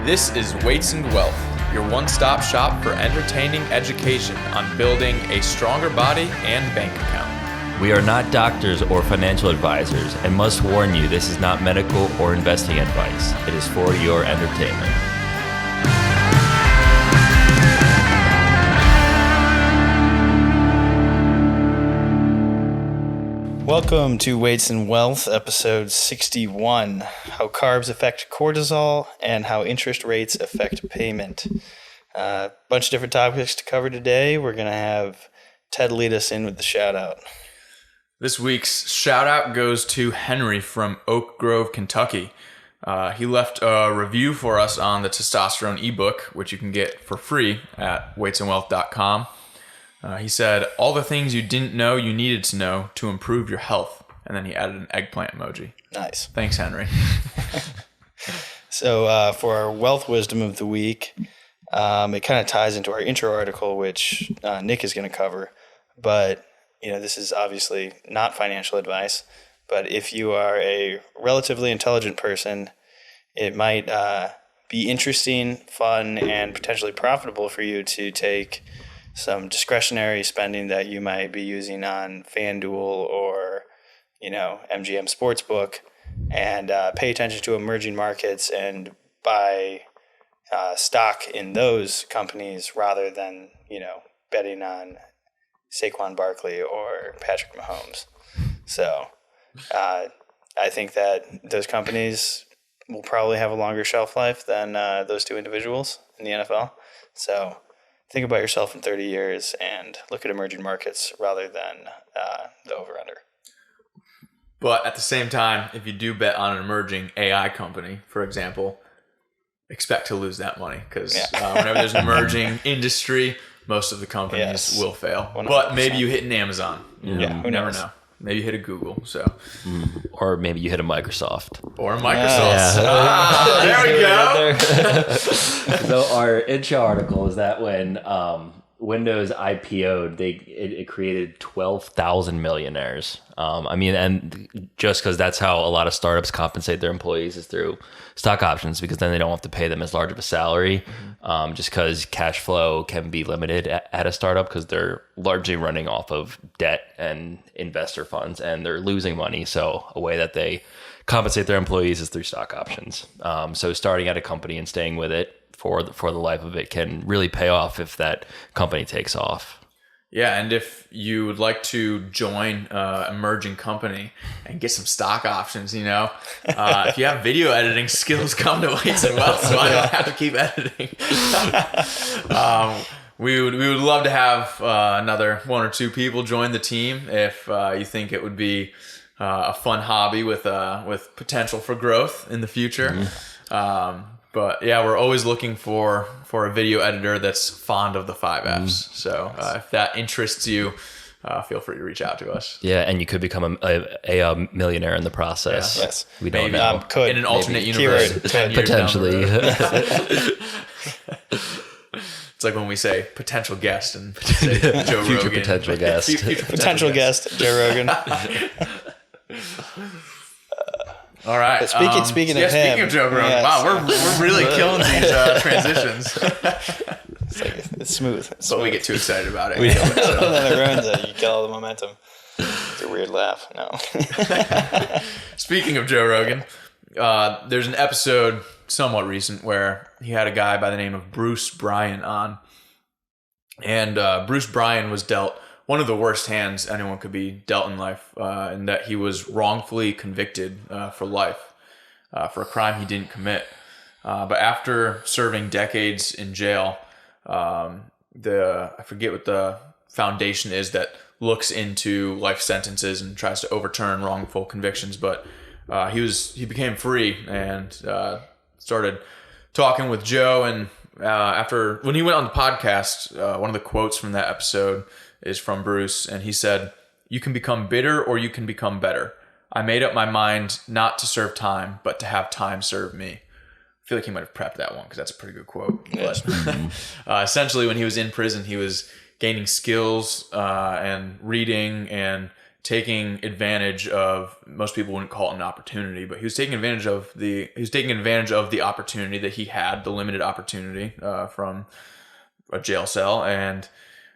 This is Weights and Wealth, your one-stop shop for entertaining education on building a stronger body and bank account. We are not doctors or financial advisors and must warn you this is not medical or investing advice. It is for your entertainment. Welcome to Weights and Wealth, episode 61, How Carbs Affect Cortisol and How Interest Rates Affect Payment. A bunch of different topics to cover today. We're going to have Ted lead us in with the shout out. This week's shout out goes to Henry from Oak Grove, Kentucky. He left a review for us on the Testosterone Ebook, which you can get for free at weightsandwealth.com. He said, all the things you didn't know you needed to know to improve your health. And then he added an eggplant emoji. Nice. Thanks, Henry. So for our wealth wisdom of the week, it kind of ties into our intro article, which Nick is going to cover. But, this is obviously not financial advice. But if you are a relatively intelligent person, it might be interesting, fun, and potentially profitable for you to take some discretionary spending that you might be using on FanDuel or, MGM Sportsbook and pay attention to emerging markets and buy stock in those companies rather than, betting on Saquon Barkley or Patrick Mahomes. So I think that those companies will probably have a longer shelf life than those two individuals in the NFL. So think about yourself in 30 years and look at emerging markets rather than the over-under. But at the same time, if you do bet on an emerging AI company, for example, expect to lose that money because whenever there's an emerging industry, most of the companies will fail. 100%. But maybe you hit an Amazon. Who never knows? know. Maybe you hit a Google. So, Or maybe you hit a Microsoft. Or a Microsoft. There we go. So our intro article is that when Windows IPO'd, it created 12,000 millionaires. And just because that's how a lot of startups compensate their employees is through stock options, because then they don't have to pay them as large of a salary. Just because cash flow can be limited at a startup because they're largely running off of debt and investor funds and they're losing money. So a way that they compensate their employees is through stock options. So starting at a company and staying with it for the life of it can really pay off if that company takes off. Yeah, and if you would like to join an emerging company and get some stock options, if you have video editing skills, come to Weights and Wealth so I don't have to keep editing. We would love to have another one or two people join the team if you think it would be a fun hobby with potential for growth in the future. But yeah, we're always looking for a video editor that's fond of the 5Fs. So if that interests you, feel free to reach out to us. Yeah, and you could become a millionaire in the process. Yeah. Yes. We don't Maybe. know. Could. In an alternate universe. 10 years Potentially. down the road. It's like when we say potential guest and say Joe Future Rogan. potential guest. Future potential guest, Joe Rogan. All right. But speaking of him. Speaking of Joe Rogan. Yes. Wow, we're really killing these transitions. It's smooth. But we get too excited about it. Then it ruins it. You kill all the momentum. It's a weird laugh. No. Speaking of Joe Rogan, there's an episode somewhat recent where he had a guy by the name of Bruce Bryan on. And Bruce Bryan was dealt one of the worst hands anyone could be dealt in life, in that he was wrongfully convicted for life for a crime he didn't commit. But after serving decades in jail, I forget what the foundation is that looks into life sentences and tries to overturn wrongful convictions. But he became free and started talking with Joe. And when he went on the podcast, one of the quotes from that episode is from Bruce, and he said, "You can become bitter or you can become better. I made up my mind not to serve time, but to have time serve me." I feel like he might have prepped that one because that's a pretty good quote. Yes. But essentially, when he was in prison, he was gaining skills and reading and taking advantage of, most people wouldn't call it an opportunity, but he was taking advantage of the opportunity that he had, the limited opportunity from a jail cell. And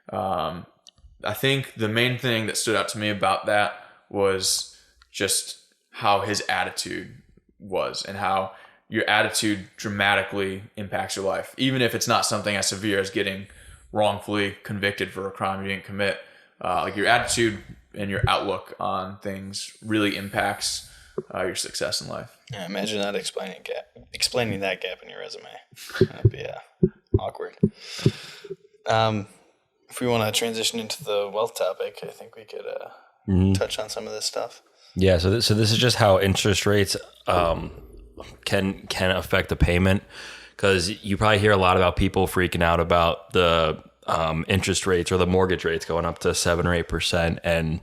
I think the main thing that stood out to me about that was just how his attitude was, and how your attitude dramatically impacts your life. Even if it's not something as severe as getting wrongfully convicted for a crime you didn't commit, like your attitude and your outlook on things really impacts your success in life. Yeah, imagine that explaining that gap in your resume. That'd be awkward. If we want to transition into the wealth topic, I think we could touch on some of this stuff. Yeah, so this is just how interest rates can affect the payment, because you probably hear a lot about people freaking out about the interest rates or the mortgage rates going up to 7 or 8%, and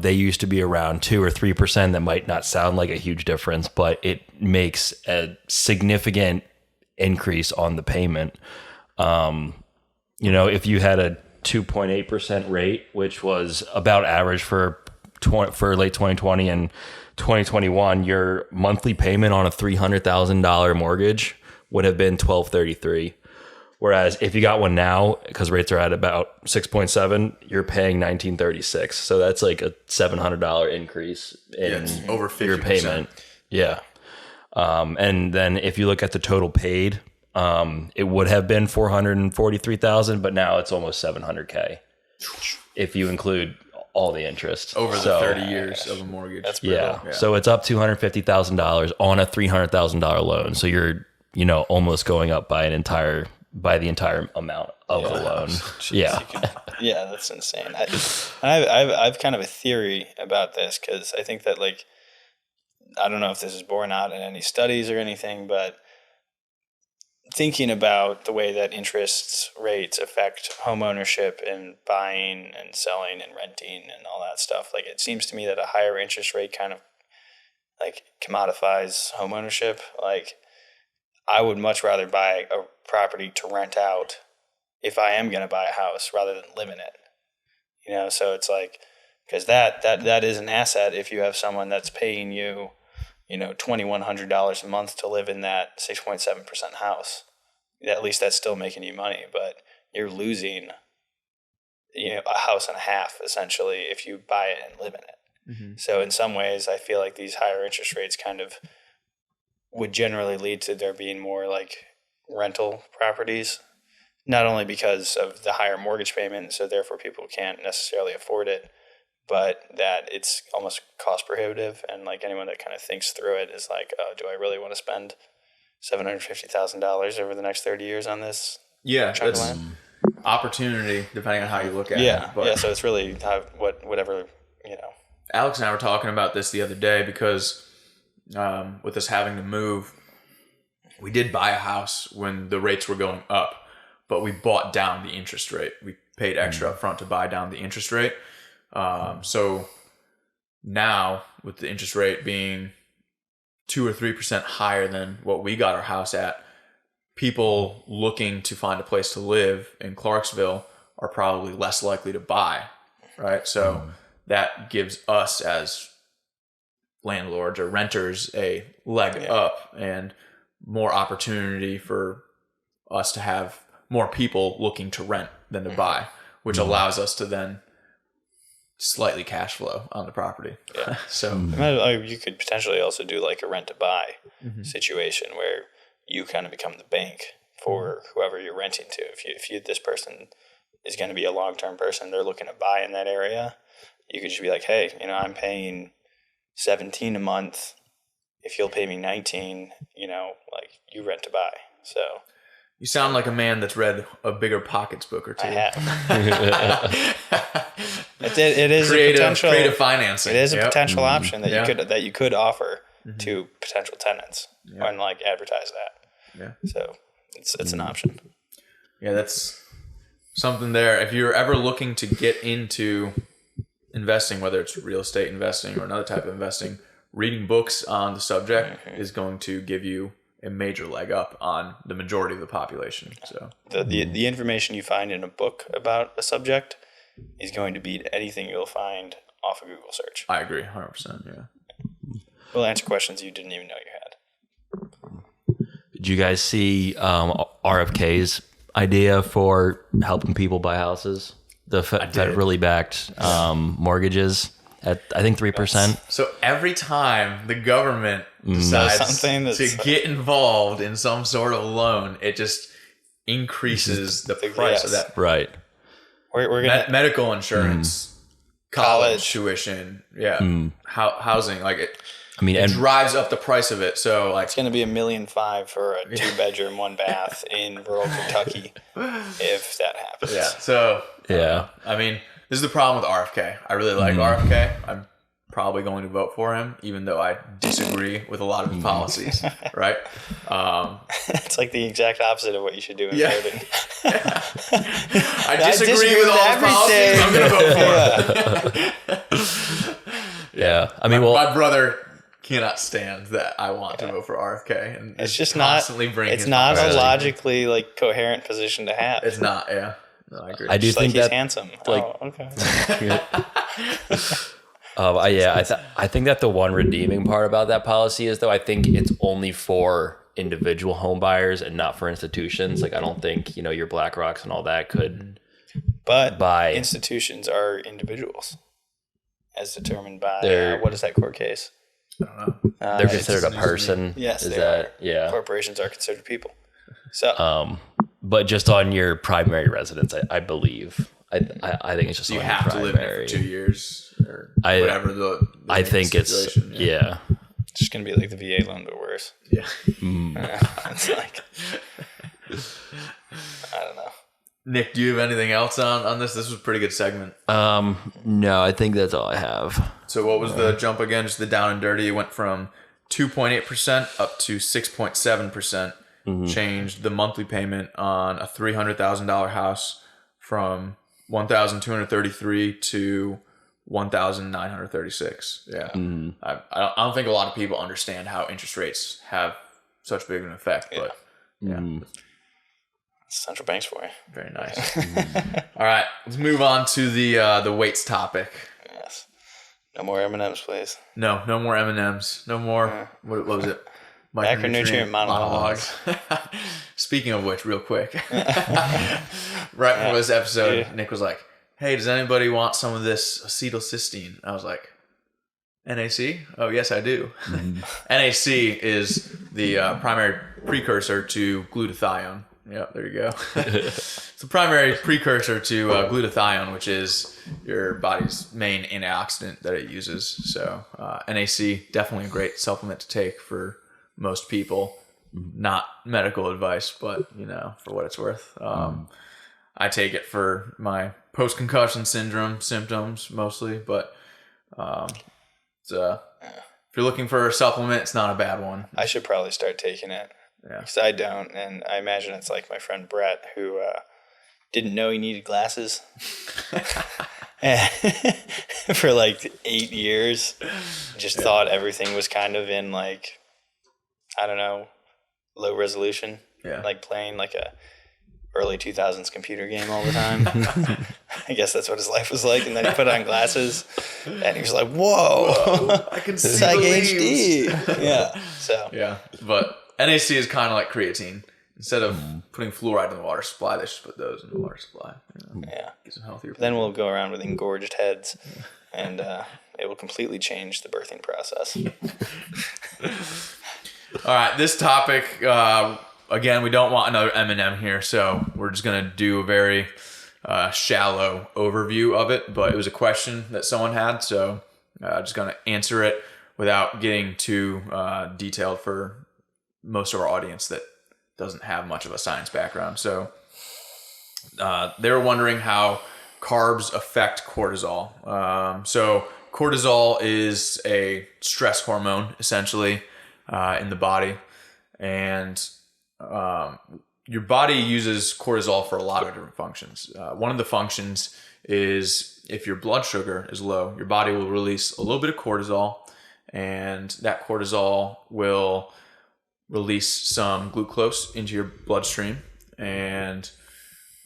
they used to be around 2 or 3%. That might not sound like a huge difference, but it makes a significant increase on the payment. If you had a 2.8% rate, which was about average for late 2020 and 2021, your monthly payment on a $300,000 mortgage would have been $1,233. Whereas if you got one now, because rates are at about 6.7, you're paying $1,936. So that's like a $700 increase in over 50%. Your payment. Yeah. And then if you look at the total paid, it would have been $443,000, but now it's almost $700K if you include all the interest over the 30 years of a mortgage. That's brutal. Yeah. So it's up $250,000 on a $300,000 loan. So you're, almost going up by the entire amount of the loan. Yeah. Yeah, that's insane. I've kind of a theory about this, because I think that, like, I don't know if this is borne out in any studies or anything, but thinking about the way that interest rates affect home ownership and buying and selling and renting and all that stuff, like, it seems to me that a higher interest rate kind of like commodifies home ownership. Like, I would much rather buy a property to rent out if I am going to buy a house rather than live in it. So it's like, because that is an asset if you have someone that's paying you, $2,100 a month to live in that 6.7% house. At least that's still making you money, but you're losing, a house and a half essentially if you buy it and live in it. Mm-hmm. So in some ways, I feel like these higher interest rates kind of would generally lead to there being more like rental properties, not only because of the higher mortgage payment, so therefore people can't necessarily afford it, but that it's almost cost prohibitive. And like anyone that kind of thinks through it is like, oh, do I really want to spend $750,000 over the next 30 years on this? Yeah, that's opportunity, depending on how you look at it. Yeah, so it's really whatever. Alex and I were talking about this the other day, because with us having to move, we did buy a house when the rates were going up, but we bought down the interest rate. We paid extra up front to buy down the interest rate. So now, with the interest rate being 2 or 3% higher than what we got our house at, people looking to find a place to live in Clarksville are probably less likely to buy, right? So that gives us as landlords or renters a leg up and more opportunity for us to have more people looking to rent than to buy, which allows us to then slightly cash flow on the property. Yeah. So you could potentially also do like a rent to buy situation where you kind of become the bank for whoever you're renting to. If this person is going to be a long-term person, they're looking to buy in that area, you could just be like, hey, I'm paying $17 a month. If you'll pay me $19, like, you rent to buy. So you sound like a man that's read a Bigger Pockets book or two. I have. It is creative financing. It is a potential option that you could offer to potential tenants and like advertise that. Yeah. So it's an option. Yeah, that's something there. If you're ever looking to get into investing, whether it's real estate investing or another type of investing, reading books on the subject is going to give you a major leg up on the majority of the population. So the information you find in a book about a subject is going to beat anything you'll find off a Google search. I agree, 100%. Yeah. We'll answer questions you didn't even know you had. Did you guys see RFK's idea for helping people buy houses? The federally backed mortgages at, I think, 3%. So every time the government decides to get involved in some sort of loan, it just increases the price of that. Right. We're gonna Medical insurance, college tuition, housing, like it. I mean, It drives up the price of it. So like it's going to be $1.5 million for a 2-bedroom, 1-bath in rural Kentucky if that happens. yeah. So I mean, this is the problem with RFK. I really like RFK. I'm probably going to vote for him, even though I disagree with a lot of his policies. Right? It's like the exact opposite of what you should do in voting. I disagree with all his policies. I'm going to vote for him. Yeah. I mean, my brother cannot stand that I want to vote for RFK, and It's just constantly not. bringing It's his not a policies. logically like coherent position to have. It's not. Yeah, no, I agree. I do Just think like he's that handsome. like- okay. I think that the one redeeming part about that policy is, though, I think it's only for individual home buyers and not for institutions. Like, I don't think, your BlackRocks and all that could But buy. institutions are individuals, as determined by They're- what is that court case? I don't know. They're considered a person. Yes, Is they that are. yeah? Corporations are considered people. So But just on your primary residence, I believe. I think it's just So you on have your to live in it primary. for 2 years or I- whatever the I think it's stipulation, yeah. it's just gonna be like the VA loan, but worse. yeah. It's like I don't know. Nick, do you have anything else on this? This was a pretty good segment. No, I think that's all I have. So what was the jump again? Just the down and dirty. It went from 2.8% up to 6.7%. Changed the monthly payment on a $300,000 house from $1,233 to $1,936. Yeah, I don't think a lot of people understand how interest rates have such big an effect, but Central banks for you. very nice. All right, let's move on to the weights topic. Yes. No more M&Ms, please. No more M&Ms. No more. What was it? Macronutrient monologues. Speaking of which, real quick, right before this episode, Nick was like, "Hey, does anybody want some of this acetylcysteine?" I was like, "NAC? Oh, yes, I do." NAC is the primary precursor to glutathione. Yeah, there you go. It's the primary precursor to glutathione, which is your body's main antioxidant that it uses. So NAC, definitely a great supplement to take for most people. Not medical advice, but for what it's worth. I take it for my post-concussion syndrome symptoms mostly, but if you're looking for a supplement, it's not a bad one. I should probably start taking it. Yeah. Because I don't, and I imagine it's like my friend Brett, who didn't know he needed glasses for like 8 years. Just thought everything was kind of in like, I don't know, low resolution. Yeah. Like playing like a early 2000s computer game all the time. I guess that's what his life was like. And then he put on glasses and he was like, whoa. I can This see is the like leaves. HD. Yeah. So Yeah, but NAC is kind of like creatine. Instead of putting fluoride in the water supply, they should put those in the water supply. yeah. Get some healthier. Then we'll go around with engorged heads, and it will completely change the birthing process. All right, this topic, again, we don't want another M&M here, so we're just going to do a very shallow overview of it, but it was a question that someone had, so I'm just going to answer it without getting too detailed for most of our audience that doesn't have much of a science background. So they were wondering how carbs affect cortisol. So cortisol is a stress hormone, essentially, in the body. And your body uses cortisol for a lot of different functions. One of the functions is if your blood sugar is low, your body will release a little bit of cortisol, and that cortisol will release some glucose into your bloodstream, and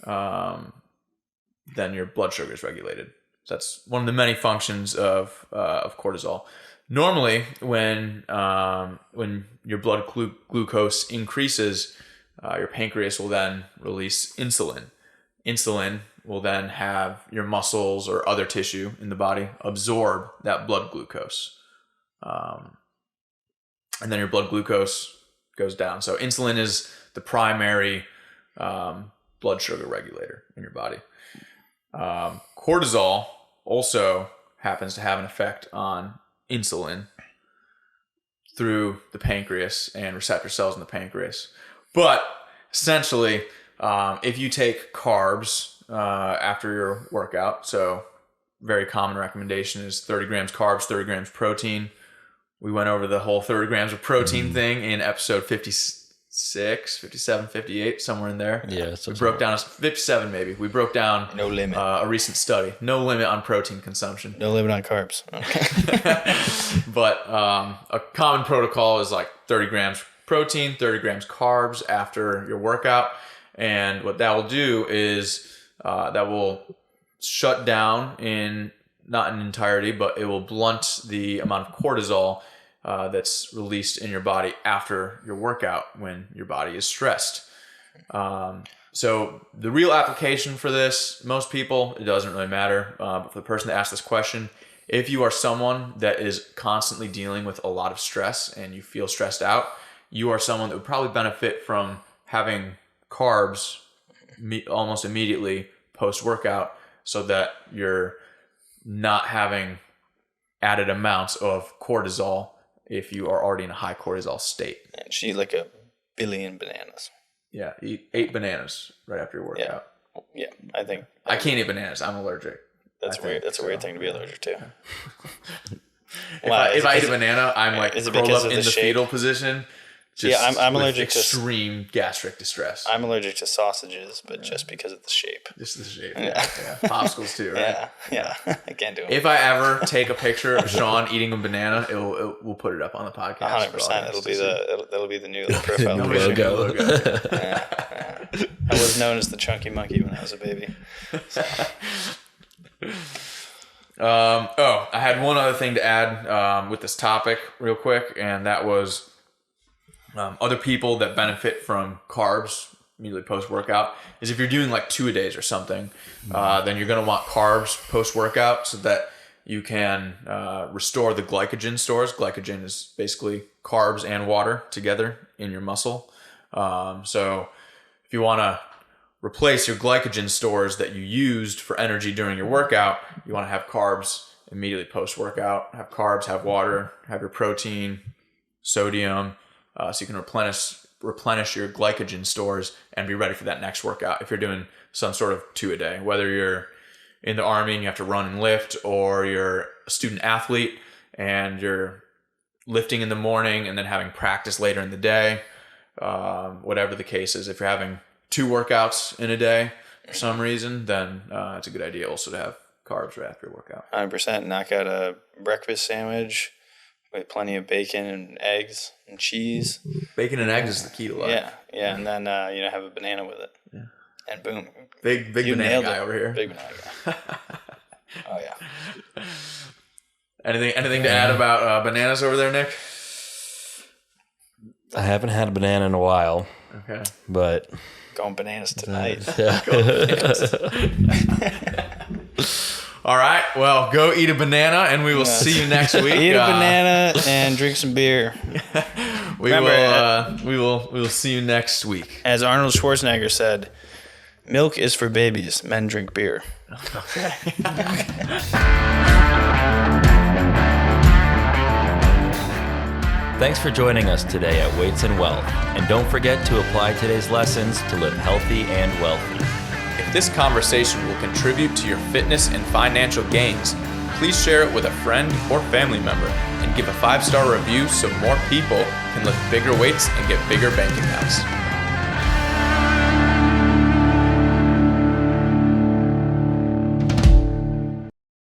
then your blood sugar is regulated. So that's one of the many functions of cortisol. Normally, when your blood glucose increases, your pancreas will then release insulin. Insulin will then have your muscles or other tissue in the body absorb that blood glucose. And then your blood glucose goes down. So insulin is the primary blood sugar regulator in your body. Cortisol also happens to have an effect on insulin through the pancreas and receptor cells in the pancreas. But essentially, if you take carbs after your workout, so very common recommendation is 30 grams carbs, 30 grams protein. We went over the whole 30 grams of protein thing in episode 56, 57, 58, somewhere in there. Yeah. We broke down 57 maybe. We broke down No limit. A recent study. No limit on protein consumption. No limit on carbs. Okay. But a common protocol is like 30 grams protein, 30 grams carbs after your workout. And what that will do is that will shut down not in entirety, but it will blunt the amount of cortisol that's released in your body after your workout when your body is stressed. So the real application for this, most people, it doesn't really matter. But for the person that asked this question, if you are someone that is constantly dealing with a lot of stress and you feel stressed out, you are someone that would probably benefit from having carbs almost immediately post-workout so that you're not having added amounts of cortisol if you are already in a high cortisol state. And she eat like 1 billion bananas. Yeah, eat 8 bananas right after your workout. Yeah, I think. I can't eat bananas. I'm allergic. That's weird. That's a weird thing to be allergic to. If I eat a banana, I'm like curled up in the fetal position. I'm allergic to extreme gastric distress. I'm allergic to sausages, but just because of the shape. Just the shape. Yeah. Popsicles too, right? Yeah. I can't do it. If I ever take a picture of Sean eating a banana, we'll put it up on the podcast. 100%. It'll be the new profile logo. Yeah. I was known as the chunky monkey when I was a baby. I had one other thing to add with this topic real quick, and that was other people that benefit from carbs immediately post-workout is if you're doing like 2-a-days or something, then you're going to want carbs post-workout so that you can restore the glycogen stores. Glycogen is basically carbs and water together in your muscle. So if you want to replace your glycogen stores that you used for energy during your workout, you want to have carbs immediately post-workout. Have carbs, have water, have your protein, sodium, so you can replenish your glycogen stores and be ready for that next workout if you're doing some sort of 2-a-day, whether you're in the Army and you have to run and lift, or you're a student athlete and you're lifting in the morning and then having practice later in the day. Whatever the case is, if you're having 2 workouts in a day for some reason, then it's a good idea also to have carbs right after your workout. 100%. Knock out a breakfast sandwich with plenty of bacon and eggs and cheese. Bacon and eggs is the key to life. Yeah, and then have a banana with it. Yeah. And boom. Big banana guy over here. Big banana guy. Oh yeah. Anything to add about bananas over there, Nick? I haven't had a banana in a while. Okay. But going bananas tonight. All right. Well, go eat a banana, and we will see you next week. Eat a banana and drink some beer. We will see you next week. As Arnold Schwarzenegger said, milk is for babies. Men drink beer. Okay. Thanks for joining us today at Weights and Wealth. And don't forget to apply today's lessons to live healthy and wealthy. If this conversation will contribute to your fitness and financial gains, please share it with a friend or family member and give a 5-star review so more people can lift bigger weights and get bigger bank accounts.